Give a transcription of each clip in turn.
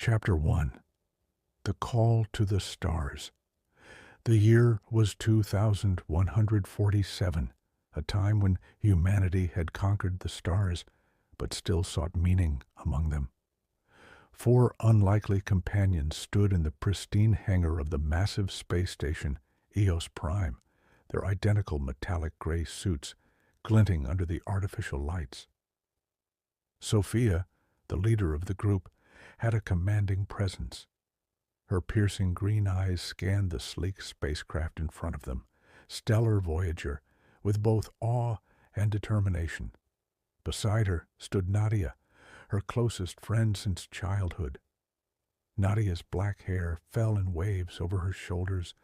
Chapter 1. The Call to the Stars. The year was 2147, a time when humanity had conquered the stars, but still sought meaning among them. Four unlikely companions stood in the pristine hangar of the massive space station Eos Prime, their identical metallic gray suits glinting under the artificial lights. Sophia, the leader of the group, had a commanding presence. Her piercing green eyes scanned the sleek spacecraft in front of them, stellar Voyager, with both awe and determination. Beside her stood Nadia, her closest friend since childhood. Nadia's black hair fell in waves over her shoulders,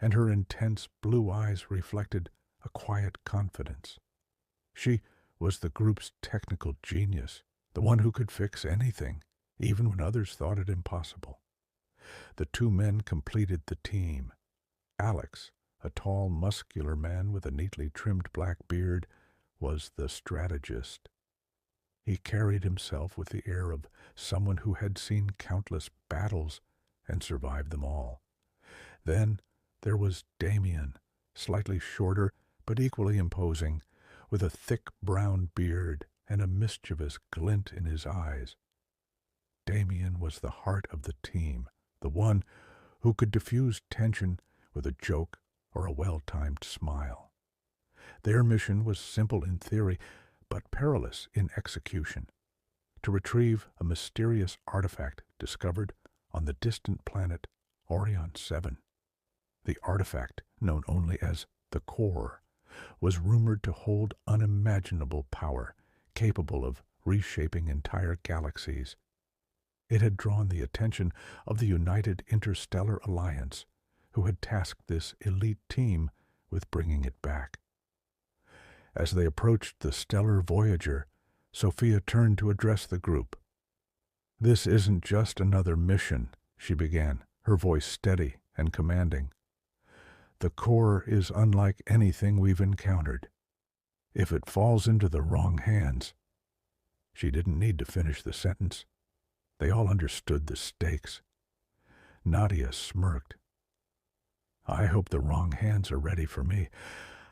and her intense blue eyes reflected a quiet confidence. She was the group's technical genius, the one who could fix anything, even when others thought it impossible. The two men completed the team. Alex, a tall, muscular man with a neatly trimmed black beard, was the strategist. He carried himself with the air of someone who had seen countless battles and survived them all. Then there was Damien, slightly shorter but equally imposing, with a thick brown beard and a mischievous glint in his eyes. Damien was the heart of the team, the one who could diffuse tension with a joke or a well-timed smile. Their mission was simple in theory, but perilous in execution: to retrieve a mysterious artifact discovered on the distant planet Orion 7. The artifact, known only as the Core, was rumored to hold unimaginable power, capable of reshaping entire galaxies. It had drawn the attention of the United Interstellar Alliance, who had tasked this elite team with bringing it back. As they approached the stellar Voyager, Sophia turned to address the group. "This isn't just another mission," she began, her voice steady and commanding. "The Core is unlike anything we've encountered. If it falls into the wrong hands—" She didn't need to finish the sentence. They all understood the stakes. Nadia smirked. "I hope the wrong hands are ready for me.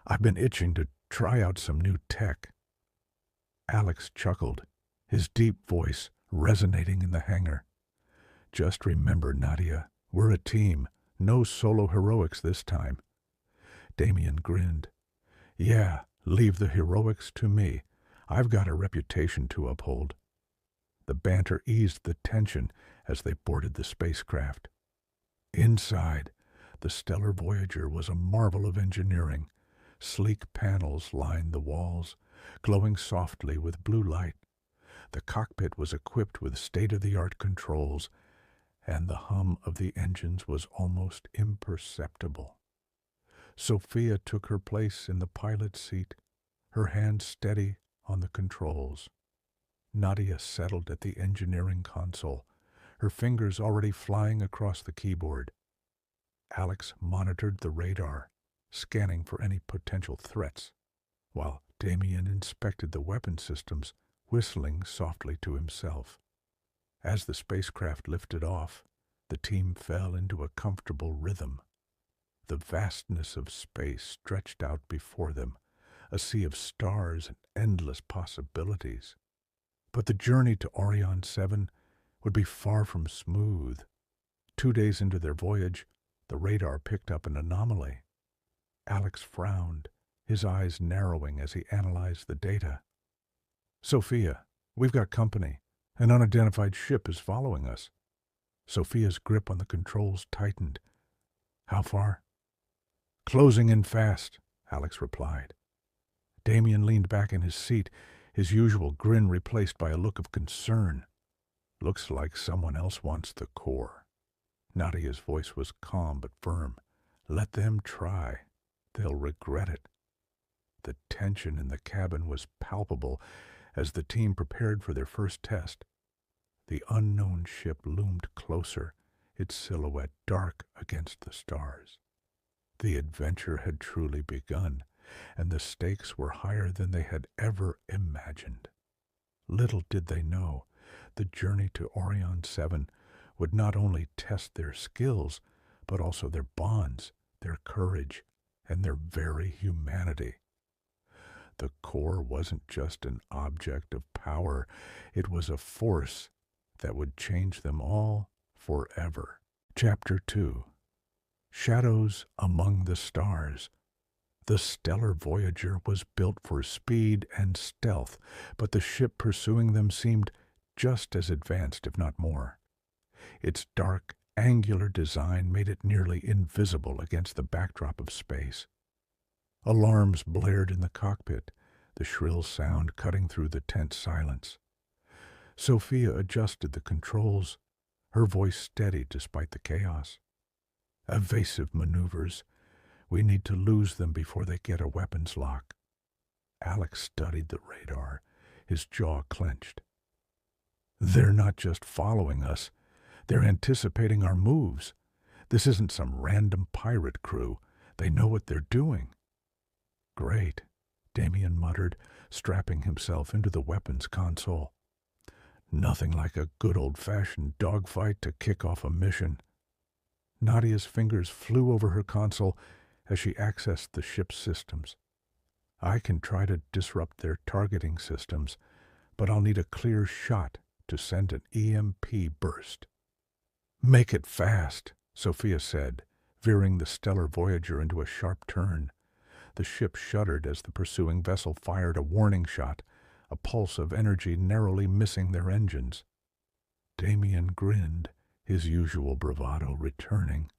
I've been itching to try out some new tech." Alex chuckled, his deep voice resonating in the hangar. "Just remember, Nadia, we're a team. No solo heroics this time." Damien grinned. "Yeah, leave the heroics to me. I've got a reputation to uphold." The banter eased the tension as they boarded the spacecraft. Inside, the stellar Voyager was a marvel of engineering. Sleek panels lined the walls, glowing softly with blue light. The cockpit was equipped with state-of-the-art controls, and the hum of the engines was almost imperceptible. Sophia took her place in the pilot's seat, her hand steady on the controls. Nadia settled at the engineering console, her fingers already flying across the keyboard. Alex monitored the radar, scanning for any potential threats, while Damien inspected the weapon systems, whistling softly to himself. As the spacecraft lifted off, the team fell into a comfortable rhythm. The vastness of space stretched out before them, a sea of stars and endless possibilities. But the journey to Orion 7 would be far from smooth. 2 days into their voyage, the radar picked up an anomaly. Alex frowned, his eyes narrowing as he analyzed the data. "Sophia, we've got company. An unidentified ship is following us." Sophia's grip on the controls tightened. "How far?" "Closing in fast," Alex replied. Damien leaned back in his seat, his usual grin replaced by a look of concern. "Looks like someone else wants the Core." Nadia's voice was calm but firm. "Let them try. They'll regret it." The tension in the cabin was palpable as the team prepared for their first test. The unknown ship loomed closer, its silhouette dark against the stars. The adventure had truly begun, and the stakes were higher than they had ever imagined. Little did they know, the journey to Orion 7 would not only test their skills, but also their bonds, their courage, and their very humanity. The core wasn't just an object of power, it was a force that would change them all forever. Chapter 2. Shadows Among the Stars. The stellar Voyager was built for speed and stealth, but the ship pursuing them seemed just as advanced, if not more. Its dark, angular design made it nearly invisible against the backdrop of space. Alarms blared in the cockpit, the shrill sound cutting through the tense silence. Sophia adjusted the controls, her voice steady despite the chaos. Evasive maneuvers. We need to lose them before they get a weapons lock. Alex studied the radar, his jaw clenched. They're not just following us, they're anticipating our moves. This isn't some random pirate crew. They know what they're doing. Great, Damien muttered, strapping himself into the weapons console. Nothing like a good old-fashioned dogfight to kick off a mission. Nadia's fingers flew over her console as she accessed the ship's systems. I can try to disrupt their targeting systems, but I'll need a clear shot to send an EMP burst. Make it fast, Sophia said, veering the stellar Voyager into a sharp turn. The ship shuddered as the pursuing vessel fired a warning shot, a pulse of energy narrowly missing their engines. Damien grinned, his usual bravado returning.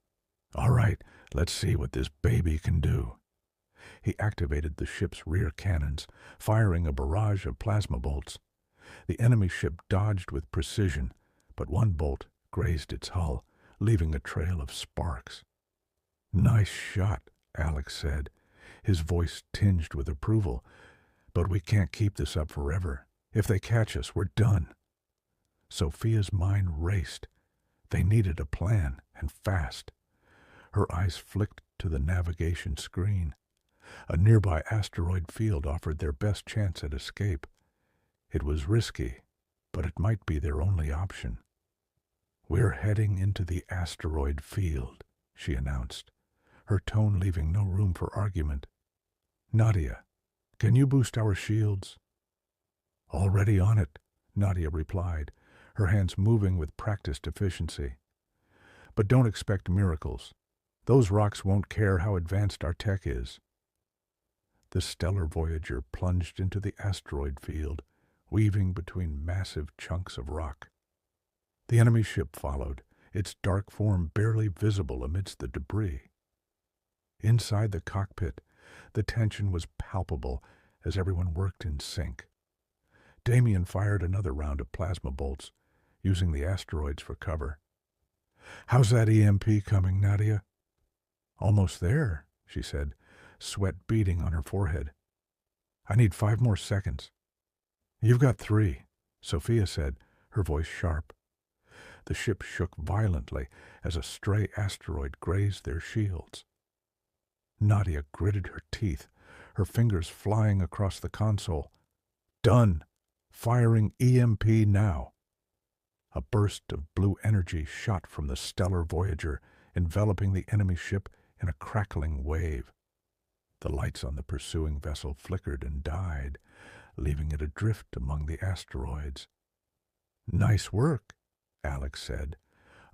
All right, let's see what this baby can do. He activated the ship's rear cannons, firing a barrage of plasma bolts. The enemy ship dodged with precision, but one bolt grazed its hull, leaving a trail of sparks. Nice shot, Alex said, his voice tinged with approval. But we can't keep this up forever. If they catch us, we're done. Sophia's mind raced. They needed a plan, and fast. Her eyes flicked to the navigation screen. A nearby asteroid field offered their best chance at escape. It was risky, but it might be their only option. We're heading into the asteroid field, she announced, her tone leaving no room for argument. Nadia, can you boost our shields? Already on it, Nadia replied, her hands moving with practiced efficiency. But don't expect miracles. Those rocks won't care how advanced our tech is. The stellar Voyager plunged into the asteroid field, weaving between massive chunks of rock. The enemy ship followed, its dark form barely visible amidst the debris. Inside the cockpit, the tension was palpable as everyone worked in sync. Damien fired another round of plasma bolts, using the asteroids for cover. How's that EMP coming, Nadia? Almost there, she said, sweat beading on her forehead. I need 5 more seconds. You've got 3, Sophia said, her voice sharp. The ship shook violently as a stray asteroid grazed their shields. Nadia gritted her teeth, her fingers flying across the console. Done! Firing EMP now! A burst of blue energy shot from the stellar Voyager, enveloping the enemy ship in a crackling wave. The lights on the pursuing vessel flickered and died, leaving it adrift among the asteroids. Nice work, Alex said,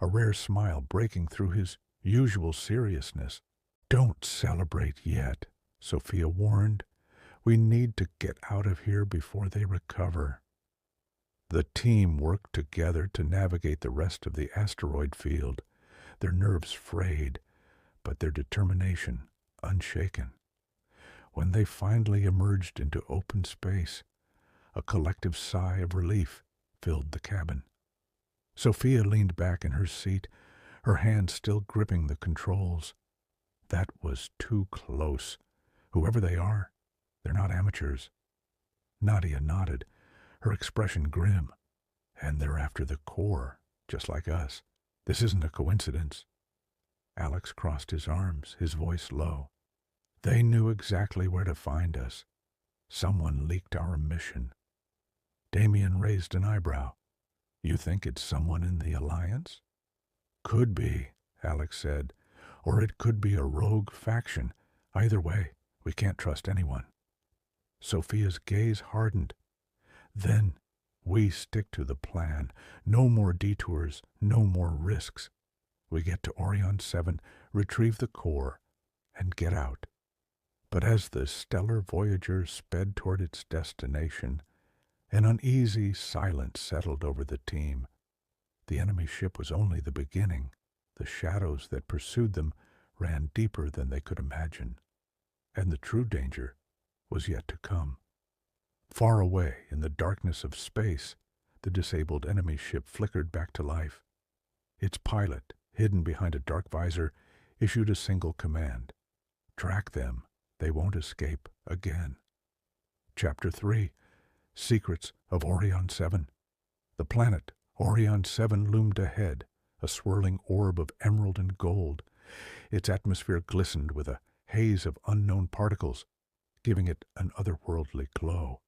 a rare smile breaking through his usual seriousness. Don't celebrate yet, Sophia warned. We need to get out of here before they recover. The team worked together to navigate the rest of the asteroid field, their nerves frayed, but their determination unshaken. When they finally emerged into open space, a collective sigh of relief filled the cabin. Sophia leaned back in her seat, her hand still gripping the controls. That was too close. Whoever they are, they're not amateurs. Nadia nodded, her expression grim. And they're after the core, just like us. This isn't a coincidence. Alex crossed his arms, his voice low. They knew exactly where to find us. Someone leaked our mission. Damien raised an eyebrow. You think it's someone in the Alliance? Could be, Alex said. Or it could be a rogue faction. Either way, we can't trust anyone. Sophia's gaze hardened. Then we stick to the plan. No more detours, no more risks. We get to Orion 7, retrieve the core, and get out. But as the stellar Voyager sped toward its destination, an uneasy silence settled over the team. The enemy ship was only the beginning. The shadows that pursued them ran deeper than they could imagine, and the true danger was yet to come. Far away in the darkness of space, the disabled enemy ship flickered back to life. Its pilot, hidden behind a dark visor, issued a single command. Track them. They won't escape again. Chapter 3. Secrets of Orion 7. The planet Orion 7 loomed ahead, a swirling orb of emerald and gold. Its atmosphere glistened with a haze of unknown particles, giving it an otherworldly glow.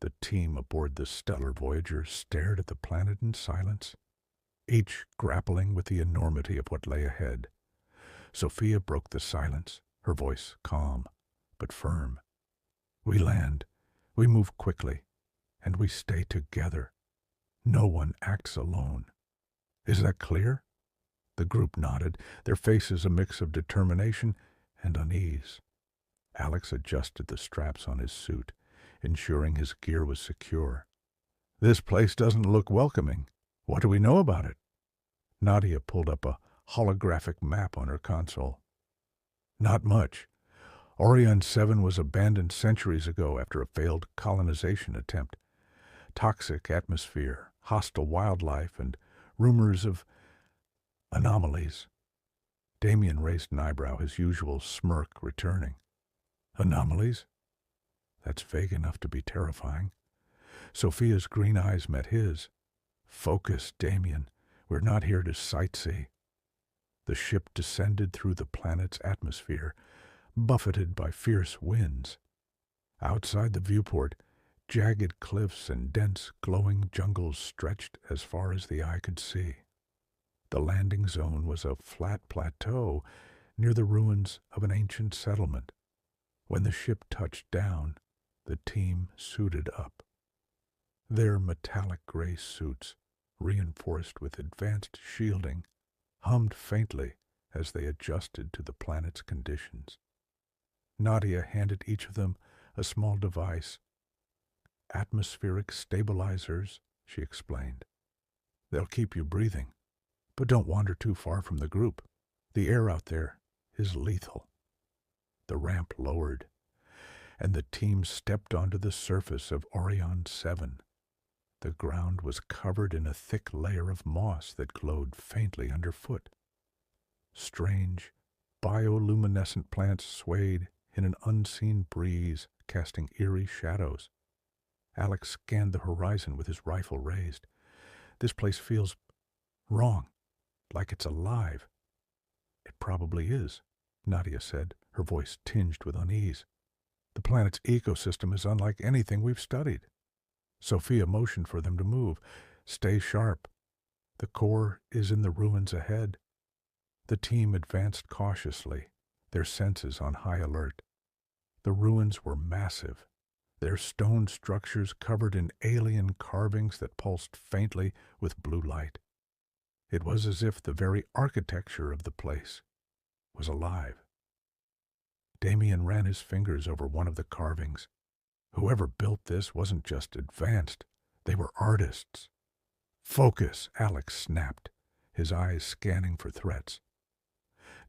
The team aboard the stellar Voyager stared at the planet in silence, each grappling with the enormity of what lay ahead. Sophia broke the silence, her voice calm but firm. We land, we move quickly, and we stay together. No one acts alone. Is that clear? The group nodded, their faces a mix of determination and unease. Alex adjusted the straps on his suit, ensuring his gear was secure. This place doesn't look welcoming. What do we know about it? Nadia pulled up a holographic map on her console. Not much. Orion 7 was abandoned centuries ago after a failed colonization attempt. Toxic atmosphere, hostile wildlife, and rumors of anomalies. Damien raised an eyebrow, his usual smirk returning. Anomalies? That's vague enough to be terrifying. Sophia's green eyes met his. Focus, Damien. We're not here to sightsee. The ship descended through the planet's atmosphere, buffeted by fierce winds. Outside the viewport, jagged cliffs and dense, glowing jungles stretched as far as the eye could see. The landing zone was a flat plateau near the ruins of an ancient settlement. When the ship touched down, the team suited up. Their metallic gray suits, reinforced with advanced shielding, hummed faintly as they adjusted to the planet's conditions. Nadia handed each of them a small device. Atmospheric stabilizers, she explained. They'll keep you breathing, but don't wander too far from the group. The air out there is lethal. The ramp lowered, and the team stepped onto the surface of Orion 7. The ground was covered in a thick layer of moss that glowed faintly underfoot. Strange, bioluminescent plants swayed in an unseen breeze, casting eerie shadows. Alex scanned the horizon with his rifle raised. This place feels wrong, like it's alive. It probably is, Nadia said, her voice tinged with unease. The planet's ecosystem is unlike anything we've studied. Sophia motioned for them to move. Stay sharp. The core is in the ruins ahead. The team advanced cautiously, their senses on high alert. The ruins were massive, their stone structures covered in alien carvings that pulsed faintly with blue light. It was as if the very architecture of the place was alive. Damien ran his fingers over one of the carvings. Whoever built this wasn't just advanced, they were artists. Focus, Alex snapped, his eyes scanning for threats.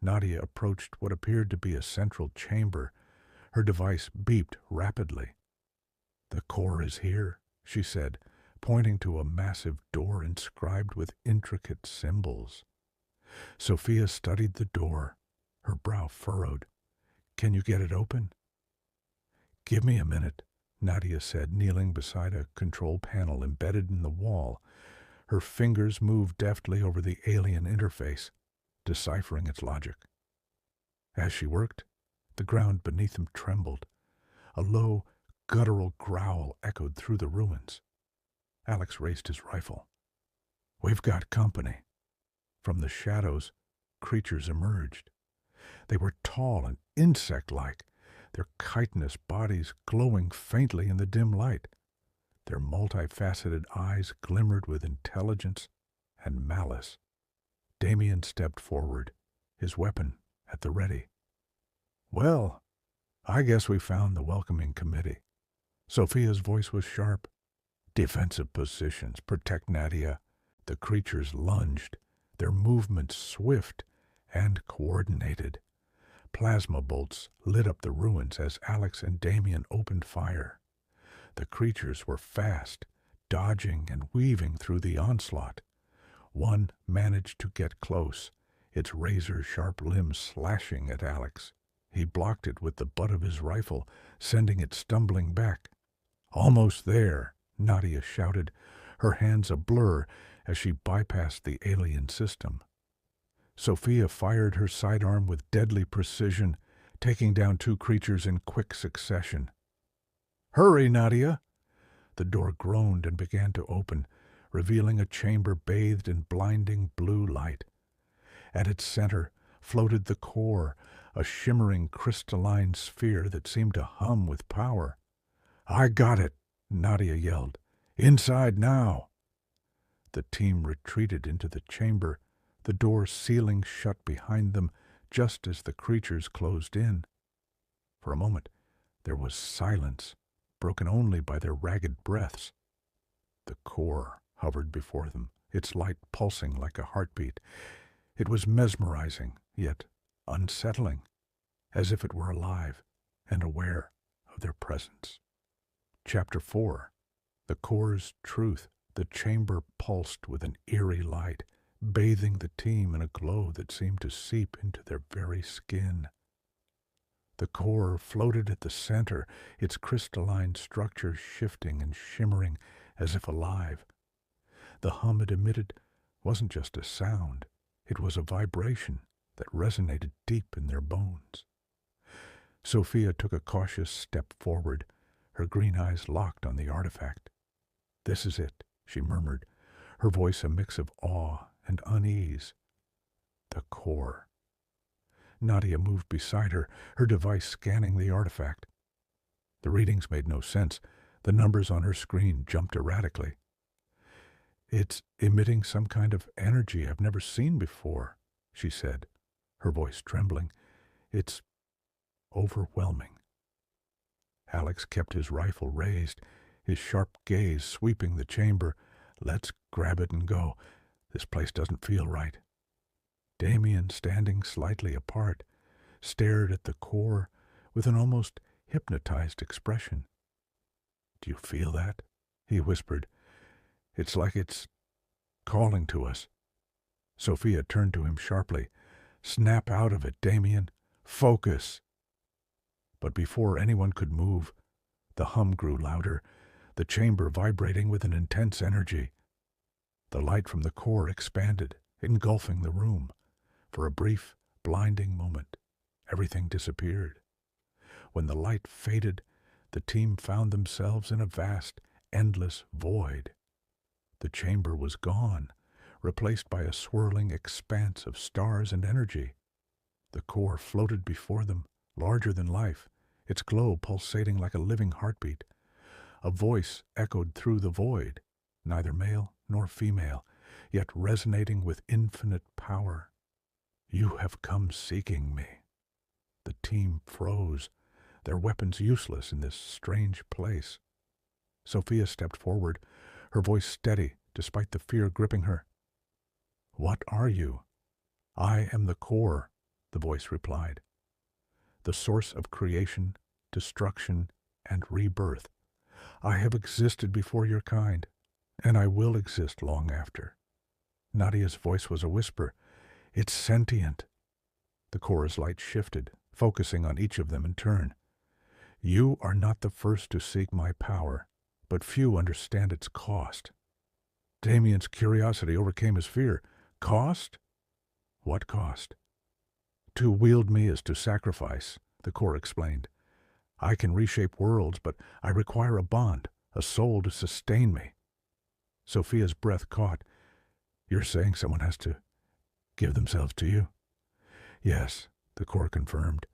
Nadia approached what appeared to be a central chamber. Her device beeped rapidly. The core is here, she said, pointing to a massive door inscribed with intricate symbols. Sophia studied the door, her brow furrowed. Can you get it open? Give me a minute, Nadia said, kneeling beside a control panel embedded in the wall. Her fingers moved deftly over the alien interface, deciphering its logic. As she worked, the ground beneath them trembled. A low, guttural growl echoed through the ruins. Alex raised his rifle. We've got company. From the shadows, creatures emerged. They were tall and insect-like, their chitinous bodies glowing faintly in the dim light. Their multifaceted eyes glimmered with intelligence and malice. Damien stepped forward, his weapon at the ready. "Well, I guess we found the welcoming committee." Sophia's voice was sharp. "Defensive positions, protect Nadia." The creatures lunged, their movements swift and coordinated. Plasma bolts lit up the ruins as Alex and Damien opened fire. The creatures were fast, dodging and weaving through the onslaught. One managed to get close, its razor-sharp limbs slashing at Alex. He blocked it with the butt of his rifle, sending it stumbling back. "Almost there," Nadia shouted, her hands a blur as she bypassed the alien system. Sophia fired her sidearm with deadly precision, taking down two creatures in quick succession. "Hurry, Nadia!" The door groaned and began to open, revealing a chamber bathed in blinding blue light. At its center floated the core, a shimmering crystalline sphere that seemed to hum with power. "I got it!" Nadia yelled. "Inside now!" The team retreated into the chamber, the door sealing shut behind them just as the creatures closed in. For a moment there was silence, broken only by their ragged breaths. The core hovered before them, its light pulsing like a heartbeat. It was mesmerizing, yet unsettling, as if it were alive and aware of their presence. Chapter 4. The core's truth. The chamber pulsed with an eerie light, bathing the team in a glow that seemed to seep into their very skin. The core floated at the center, its crystalline structure shifting and shimmering as if alive. The hum it emitted wasn't just a sound, it was a vibration that resonated deep in their bones. Sophia took a cautious step forward, her green eyes locked on the artifact. "This is it," she murmured, her voice a mix of awe and unease. The core. Nadia moved beside her, her device scanning the artifact. The readings made no sense. The numbers on her screen jumped erratically. "It's emitting some kind of energy I've never seen before," she said, her voice trembling. "It's overwhelming." Alex kept his rifle raised, his sharp gaze sweeping the chamber. "Let's grab it and go. This place doesn't feel right." Damien, standing slightly apart, stared at the core with an almost hypnotized expression. "Do you feel that?" he whispered. "It's like it's calling to us." Sophia turned to him sharply. "Snap out of it, Damien. Focus." But before anyone could move, the hum grew louder, the chamber vibrating with an intense energy. The light from the core expanded, engulfing the room. For a brief, blinding moment, everything disappeared. When the light faded, the team found themselves in a vast, endless void. The chamber was gone, replaced by a swirling expanse of stars and energy. The core floated before them, larger than life, its glow pulsating like a living heartbeat. A voice echoed through the void, neither male nor female, yet resonating with infinite power. "You have come seeking me." The team froze, their weapons useless in this strange place. Sophia stepped forward, her voice steady despite the fear gripping her. "What are you?" "I am the core," the voice replied. "The source of creation, destruction, and rebirth. I have existed before your kind, and I will exist long after." Nadia's voice was a whisper. "It's sentient." The core's light shifted, focusing on each of them in turn. "You are not the first to seek my power, but few understand its cost." Damien's curiosity overcame his fear. "Cost? What cost?" "To wield me is to sacrifice," the core explained. "I can reshape worlds, but I require a bond, a soul to sustain me." Sophia's breath caught. "You're saying someone has to Give themselves to you? Yes, the Corps confirmed.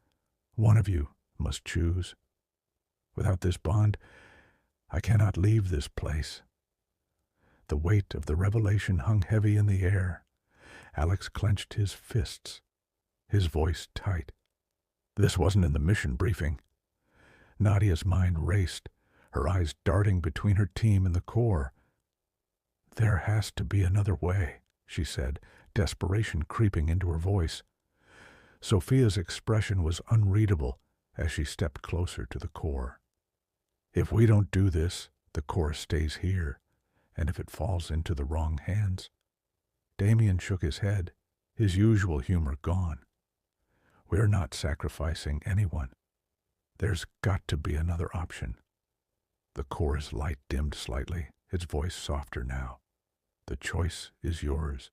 One of you must choose. Without this bond, I cannot leave this place. The weight of the revelation hung heavy in the air. Alex clenched his fists, his voice tight. This wasn't in the mission briefing. Nadia's mind raced, her eyes darting between her team and the Corps. There has to be another way, she said, desperation creeping into her voice. Sophia's expression was unreadable as she stepped closer to the Corps. If we don't do this, the Corps stays here, and if it falls into the wrong hands... Damien shook his head, his usual humor gone. We're not sacrificing anyone. There's got to be another option. The Corps' light dimmed slightly, its voice softer now. The choice is yours.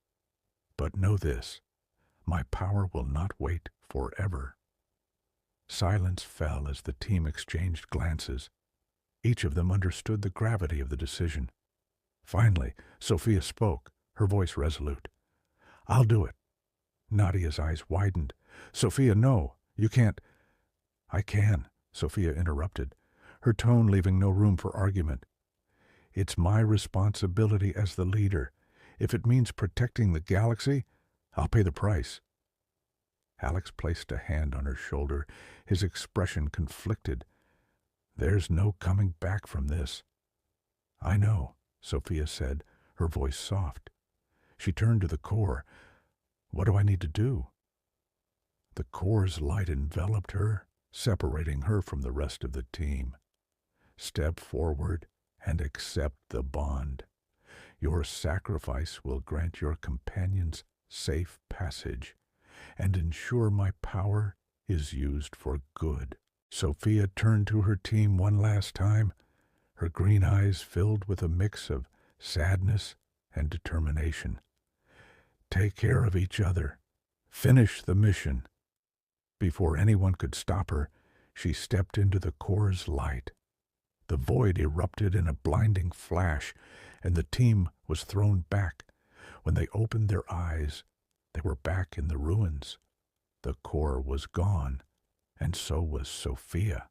But know this, my power will not wait forever. Silence fell as the team exchanged glances. Each of them understood the gravity of the decision. Finally, Sophia spoke, her voice resolute. I'll do it. Nadia's eyes widened. Sophia, no, you can't. I can, Sophia interrupted, her tone leaving no room for argument. It's my responsibility as the leader. If it means protecting the galaxy, I'll pay the price. Alex placed a hand on her shoulder, his expression conflicted. There's no coming back from this. I know, Sophia said, her voice soft. She turned to the Corps. What do I need to do? The Corps' light enveloped her, separating her from the rest of the team. Step forward and accept the bond. Your sacrifice will grant your companions safe passage and ensure my power is used for good. Sophia turned to her team one last time, her green eyes filled with a mix of sadness and determination. Take care of each other. Finish the mission. Before anyone could stop her, she stepped into the Corps' light. The void erupted in a blinding flash, and the team was thrown back. When they opened their eyes, they were back in the ruins. The Corps was gone, and so was Sophia.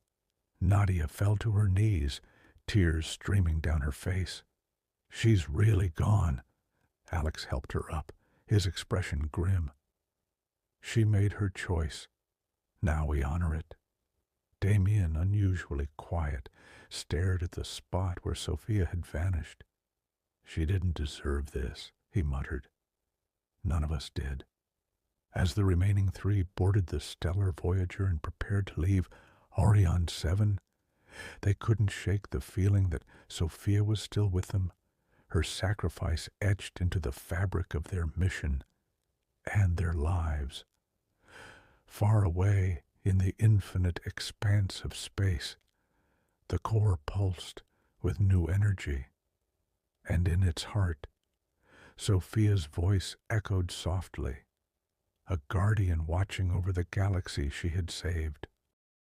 Nadia fell to her knees, tears streaming down her face. She's really gone. Alex helped her up, his expression grim. She made her choice. Now we honor it. Damien, unusually quiet, stared at the spot where Sophia had vanished. She didn't deserve this, he muttered. None of us did. As the remaining three boarded the stellar Voyager and prepared to leave Orion 7, they couldn't shake the feeling that Sophia was still with them, her sacrifice etched into the fabric of their mission and their lives. Far away in the infinite expanse of space, the Corps pulsed with new energy, and in its heart, Sophia's voice echoed softly, a guardian watching over the galaxy she had saved.